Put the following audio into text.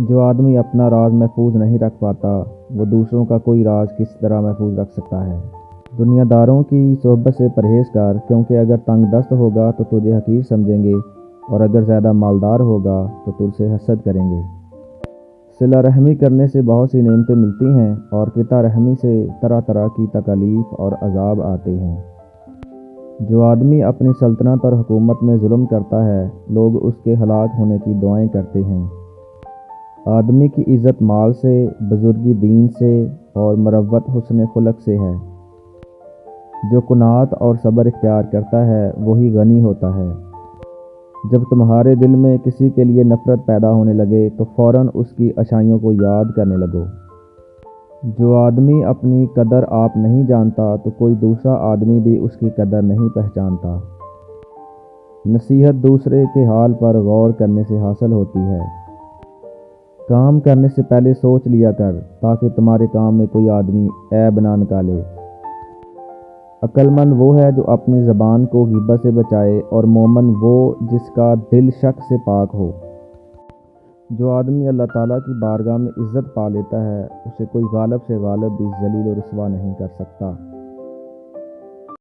جو آدمی اپنا راز محفوظ نہیں رکھ پاتا وہ دوسروں کا کوئی راز کس طرح محفوظ رکھ سکتا ہے۔ دنیا داروں کی صحبت سے پرہیز کر، کیونکہ اگر تنگ دست ہوگا تو تجھے حقیر سمجھیں گے اور اگر زیادہ مالدار ہوگا تو تجھ سے حسد کریں گے۔ صلہ رحمی کرنے سے بہت سی نعمتیں ملتی ہیں اور قطع رحمی سے طرح طرح کی تکالیف اور عذاب آتے ہیں۔ جو آدمی اپنی سلطنت اور حکومت میں ظلم کرتا ہے، لوگ اس کے ہلاک ہونے کی دعائیں کرتے ہیں۔ آدمی کی عزت مال سے، بزرگی دین سے اور مروت حسن خلق سے ہے۔ جو قناعت اور صبر اختیار کرتا ہے وہی غنی ہوتا ہے۔ جب تمہارے دل میں کسی کے لیے نفرت پیدا ہونے لگے تو فوراً اس کی اچھائیوں کو یاد کرنے لگو۔ جو آدمی اپنی قدر آپ نہیں جانتا تو کوئی دوسرا آدمی بھی اس کی قدر نہیں پہچانتا۔ نصیحت دوسرے کے حال پر غور کرنے سے حاصل ہوتی ہے۔ کام کرنے سے پہلے سوچ لیا کر تاکہ تمہارے کام میں کوئی آدمی عیب نہ نکالے۔ عقل مند وہ ہے جو اپنی زبان کو غیبت سے بچائے، اور مومن وہ جس کا دل شک سے پاک ہو۔ جو آدمی اللہ تعالیٰ کی بارگاہ میں عزت پا لیتا ہے اسے کوئی غالب سے غالب بھی ذلیل و رسوا نہیں کر سکتا۔